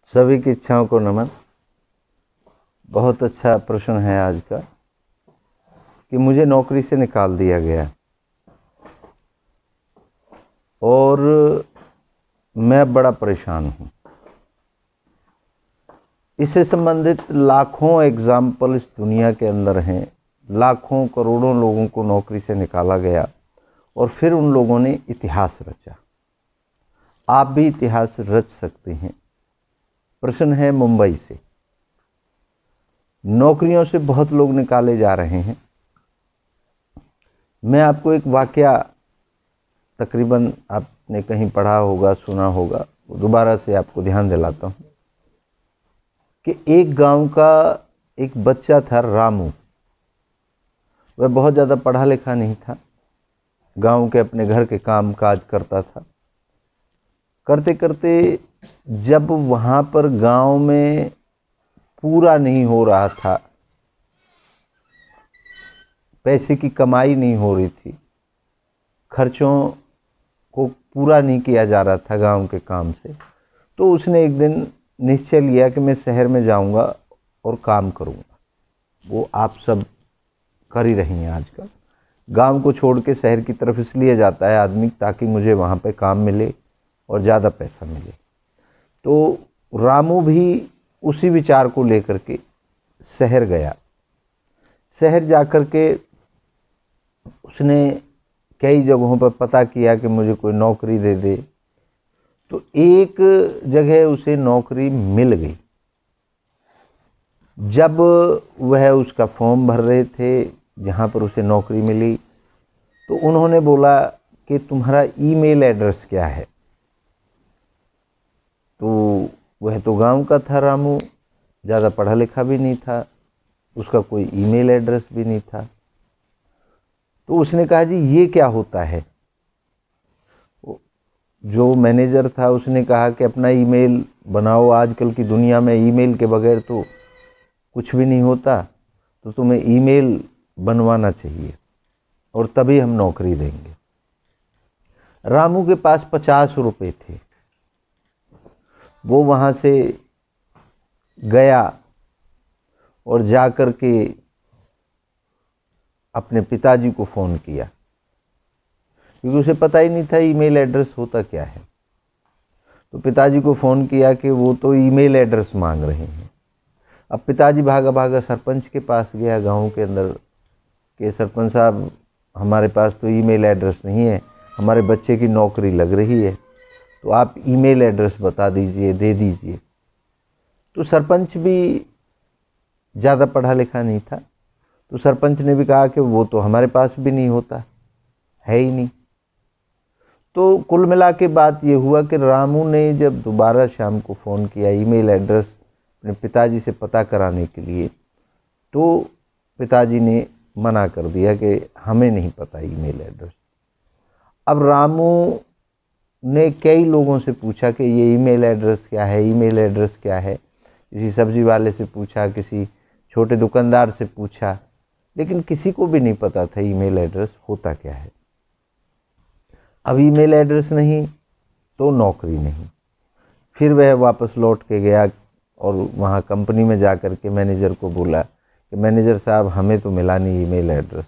सभी की इच्छाओं को नमन। बहुत अच्छा प्रश्न है आज का कि मुझे नौकरी से निकाल दिया गया और मैं बड़ा परेशान हूँ। इससे संबंधित लाखों एग्जाम्पल इस दुनिया के अंदर हैं। लाखों करोड़ों लोगों को नौकरी से निकाला गया और फिर उन लोगों ने इतिहास रचा। आप भी इतिहास रच सकते हैं। प्रश्न है मुंबई से। नौकरियों से बहुत लोग निकाले जा रहे हैं। मैं आपको एक वाकया, तकरीबन आपने कहीं पढ़ा होगा, सुना होगा, दोबारा से आपको ध्यान दिलाता हूँ कि एक गांव का एक बच्चा था, रामू। वह बहुत ज़्यादा पढ़ा लिखा नहीं था। गांव के अपने घर के काम काज करता था। करते करते जब वहाँ पर गांव में पूरा नहीं हो रहा था, पैसे की कमाई नहीं हो रही थी, खर्चों को पूरा नहीं किया जा रहा था गांव के काम से, तो उसने एक दिन निश्चय लिया कि मैं शहर में जाऊंगा और काम करूंगा। वो आप सब कर ही रही हैं आजकल। गांव को छोड़ के शहर की तरफ इसलिए जाता है आदमी ताकि मुझे वहाँ पे काम मिले और ज़्यादा पैसा मिले। तो रामू भी उसी विचार को लेकर के शहर गया। शहर जाकर के उसने कई जगहों पर पता किया कि मुझे कोई नौकरी दे दे। तो एक जगह उसे नौकरी मिल गई। जब वह उसका फॉर्म भर रहे थे जहाँ पर उसे नौकरी मिली, तो उन्होंने बोला कि तुम्हारा ईमेल एड्रेस क्या है। तो वह तो गांव का था रामू, ज़्यादा पढ़ा लिखा भी नहीं था, उसका कोई ईमेल एड्रेस भी नहीं था। तो उसने कहा जी ये क्या होता है। जो मैनेजर था उसने कहा कि अपना ईमेल बनाओ, आजकल की दुनिया में ईमेल के बगैर तो कुछ भी नहीं होता, तो तुम्हें ईमेल बनवाना चाहिए और तभी हम नौकरी देंगे। रामू के पास 50 रुपये थे। वो वहाँ से गया और जाकर के अपने पिताजी को फ़ोन किया, क्योंकि उसे पता ही नहीं था ईमेल एड्रेस होता क्या है। तो पिताजी को फ़ोन किया कि वो तो ईमेल एड्रेस मांग रहे हैं। अब पिताजी भागा भागा सरपंच के पास गया गांव के अंदर कि सरपंच साहब, हमारे पास तो ईमेल एड्रेस नहीं है, हमारे बच्चे की नौकरी लग रही है, तो आप ईमेल एड्रेस बता दीजिए, दे दीजिए। तो सरपंच भी ज़्यादा पढ़ा लिखा नहीं था, तो सरपंच ने भी कहा कि वो तो हमारे पास भी नहीं होता, है ही नहीं। तो कुल मिला के बात ये हुआ कि रामू ने जब दोबारा शाम को फ़ोन किया ईमेल एड्रेस अपने पिताजी से पता कराने के लिए, तो पिताजी ने मना कर दिया कि हमें नहीं पता ईमेल एड्रेस। अब रामू ने कई लोगों से पूछा कि ये ईमेल एड्रेस क्या है, ईमेल एड्रेस क्या है। किसी सब्जी वाले से पूछा, किसी छोटे दुकानदार से पूछा, लेकिन किसी को भी नहीं पता था ईमेल एड्रेस होता क्या है। अब ईमेल एड्रेस नहीं तो नौकरी नहीं। फिर वह वापस लौट के गया और वहाँ कंपनी में जाकर के मैनेजर को बोला कि मैनेजर साहब, हमें तो मिला नहीं ईमेल एड्रेस।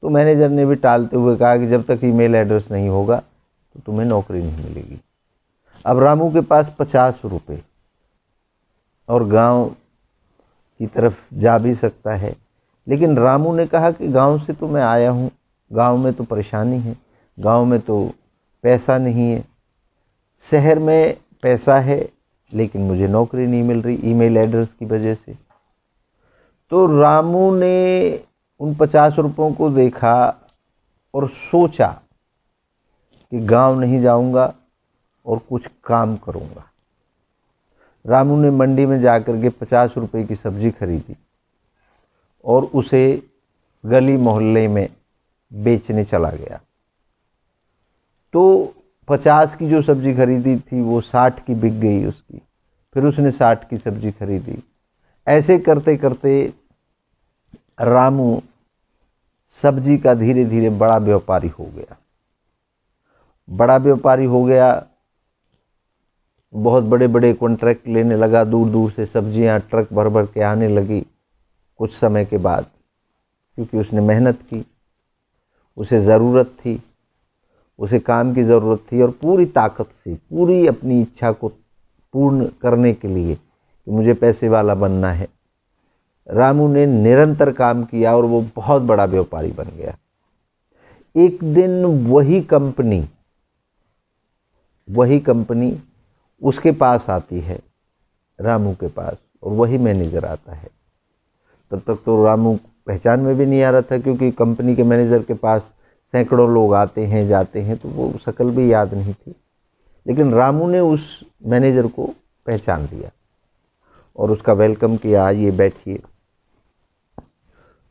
तो मैनेजर ने भी टालते हुए कहा कि जब तक ईमेल एड्रेस नहीं होगा तो तुम्हें नौकरी नहीं मिलेगी। अब रामू के पास 50 रुपये और गांव की तरफ जा भी सकता है, लेकिन रामू ने कहा कि गांव से तो मैं आया हूँ, गांव में तो परेशानी है, गांव में तो पैसा नहीं है, शहर में पैसा है लेकिन मुझे नौकरी नहीं मिल रही ईमेल एड्रेस की वजह से। तो रामू ने उन 50 रुपयों को देखा और सोचा कि गांव नहीं जाऊंगा और कुछ काम करूंगा। रामू ने मंडी में जाकर के 50 रुपये की सब्ज़ी खरीदी और उसे गली मोहल्ले में बेचने चला गया। तो 50 की जो सब्ज़ी खरीदी थी वो 60 की बिक गई उसकी। फिर उसने 60 की सब्ज़ी खरीदी। ऐसे करते करते रामू सब्जी का धीरे धीरे बड़ा व्यापारी हो गया। बड़ा व्यापारी हो गया बहुत बड़े बड़े कॉन्ट्रैक्ट लेने लगा, दूर दूर से सब्जियां ट्रक भर भर के आने लगी कुछ समय के बाद, क्योंकि उसने मेहनत की, उसे ज़रूरत थी, उसे काम की ज़रूरत थी, और पूरी ताकत से, पूरी अपनी इच्छा को पूर्ण करने के लिए कि मुझे पैसे वाला बनना है, रामू ने निरंतर काम किया और वो बहुत बड़ा व्यापारी बन गया। एक दिन वही कंपनी उसके पास आती है, रामू के पास, और वही मैनेजर आता है। तब तक तो रामू पहचान में भी नहीं आ रहा था, क्योंकि कंपनी के मैनेजर के पास सैकड़ों लोग आते हैं जाते हैं, तो वो शक्ल भी याद नहीं थी। लेकिन रामू ने उस मैनेजर को पहचान लिया और उसका वेलकम किया, ये बैठिए।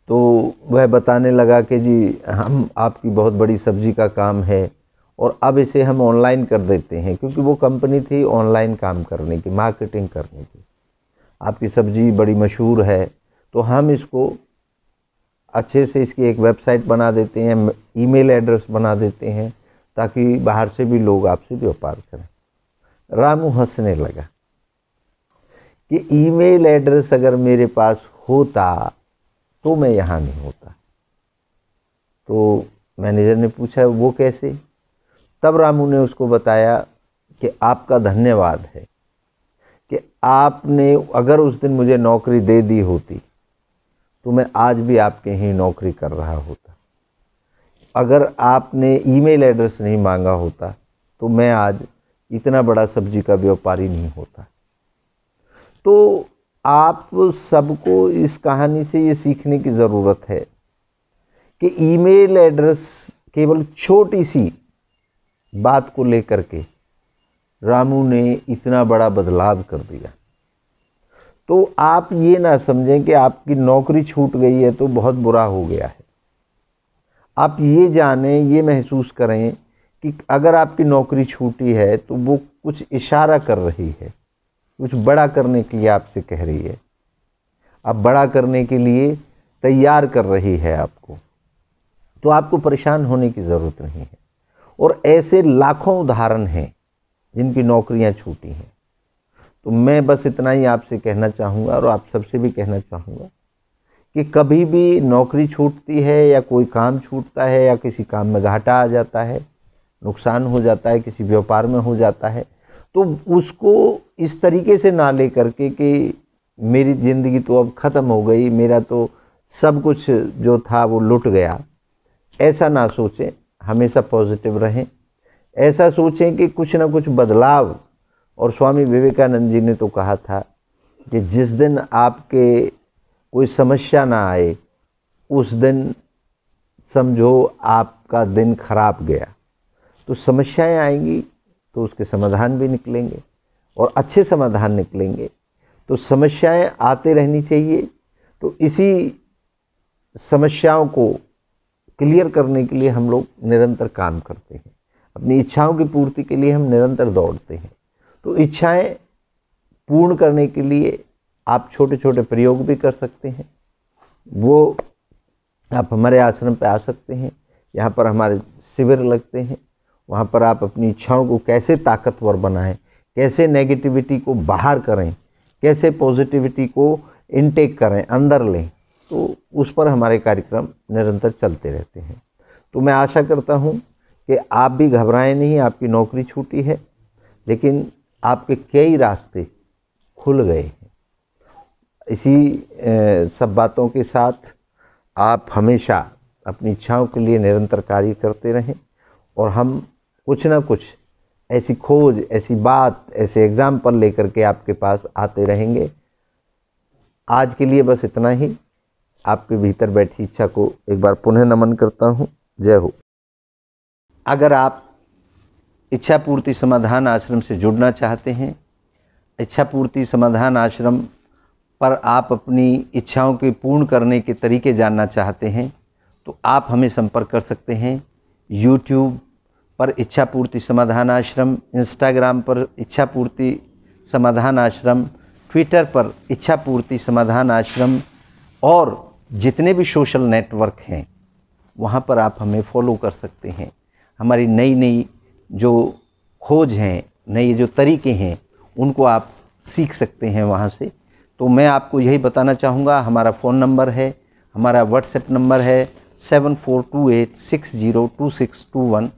तो वह बताने लगा कि जी हम आपकी बहुत बड़ी सब्जी का काम है और अब इसे हम ऑनलाइन कर देते हैं, क्योंकि वो कंपनी थी ऑनलाइन काम करने की, मार्केटिंग करने की। आपकी सब्जी बड़ी मशहूर है, तो हम इसको अच्छे से इसकी एक वेबसाइट बना देते हैं, ईमेल एड्रेस बना देते हैं, ताकि बाहर से भी लोग आपसे व्यापार करें। रामू हंसने लगा कि ईमेल एड्रेस अगर मेरे पास होता तो मैं यहाँ नहीं होता। तो मैनेजर ने पूछा वो कैसे? तब रामू ने उसको बताया कि आपका धन्यवाद है कि आपने अगर उस दिन मुझे नौकरी दे दी होती तो मैं आज भी आपके ही नौकरी कर रहा होता। अगर आपने ईमेल एड्रेस नहीं मांगा होता तो मैं आज इतना बड़ा सब्जी का व्यापारी नहीं होता। तो आप सबको इस कहानी से ये सीखने की ज़रूरत है कि ईमेल एड्रेस केवल छोटी सी बात को लेकर के रामू ने इतना बड़ा बदलाव कर दिया। तो आप ये ना समझें कि आपकी नौकरी छूट गई है तो बहुत बुरा हो गया है। आप ये जानें, ये महसूस करें कि अगर आपकी नौकरी छूटी है तो वो कुछ इशारा कर रही है, कुछ बड़ा करने के लिए आपसे कह रही है, आप बड़ा करने के लिए तैयार कर रही है आपको। तो आपको परेशान होने की ज़रूरत नहीं है। और ऐसे लाखों उदाहरण हैं जिनकी नौकरियां छूटी हैं। तो मैं बस इतना ही आपसे कहना चाहूँगा और आप सबसे भी कहना चाहूँगा कि कभी भी नौकरी छूटती है या कोई काम छूटता है या किसी काम में घाटा आ जाता है, नुकसान हो जाता है, किसी व्यापार में हो जाता है, तो उसको इस तरीके से ना ले करके कि मेरी ज़िंदगी तो अब ख़त्म हो गई, मेरा तो सब कुछ जो था वो लुट गया, ऐसा ना सोचें। हमेशा पॉजिटिव रहें, ऐसा सोचें कि कुछ ना कुछ बदलाव। और स्वामी विवेकानंद जी ने तो कहा था कि जिस दिन आपके कोई समस्या ना आए उस दिन समझो आपका दिन खराब गया। तो समस्याएं आएंगी तो उसके समाधान भी निकलेंगे और अच्छे समाधान निकलेंगे। तो समस्याएं आते रहनी चाहिए। तो इसी समस्याओं को क्लियर करने के लिए हम लोग निरंतर काम करते हैं, अपनी इच्छाओं की पूर्ति के लिए हम निरंतर दौड़ते हैं। तो इच्छाएं पूर्ण करने के लिए आप छोटे छोटे प्रयोग भी कर सकते हैं। वो आप हमारे आश्रम पे आ सकते हैं, यहाँ पर हमारे शिविर लगते हैं। वहाँ पर आप अपनी इच्छाओं को कैसे ताकतवर बनाएं, कैसे नेगेटिविटी को बाहर करें, कैसे पॉजिटिविटी को इनटेक करें, अंदर लें, तो उस पर हमारे कार्यक्रम निरंतर चलते रहते हैं। तो मैं आशा करता हूँ कि आप भी घबराएं नहीं। आपकी नौकरी छूटी है लेकिन आपके कई रास्ते खुल गए हैं। इसी सब बातों के साथ आप हमेशा अपनी इच्छाओं के लिए निरंतर कार्य करते रहें और हम कुछ ना कुछ ऐसी खोज, ऐसी बात, ऐसे एग्जाम्पल लेकर के आपके पास आते रहेंगे। आज के लिए बस इतना ही। आपके भीतर बैठी इच्छा को एक बार पुनः नमन करता हूँ। जय हो। अगर आप इच्छा पूर्ति समाधान आश्रम से जुड़ना चाहते हैं, इच्छा पूर्ति समाधान आश्रम पर आप अपनी इच्छाओं के पूर्ण करने के तरीके जानना चाहते हैं, तो आप हमें संपर्क कर सकते हैं। YouTube पर इच्छा पूर्ति समाधान आश्रम, इंस्टाग्राम पर इच्छा पूर्ति समाधान आश्रम, ट्विटर पर इच्छा पूर्ति समाधान आश्रम और जितने भी सोशल नेटवर्क हैं वहाँ पर आप हमें फॉलो कर सकते हैं। हमारी नई नई जो खोज हैं, नए जो तरीके हैं उनको आप सीख सकते हैं वहाँ से। तो मैं आपको यही बताना चाहूँगा, हमारा फ़ोन नंबर है, हमारा व्हाट्सएप नंबर है 7428602621।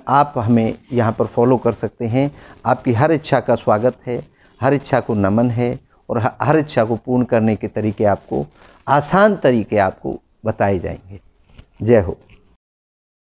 आप हमें यहाँ पर फॉलो कर सकते हैं। आपकी हर इच्छा का स्वागत है, हर इच्छा को नमन है और हर इच्छा को पूर्ण करने के तरीके आपको, आसान तरीके आपको बताए जाएंगे। जय हो।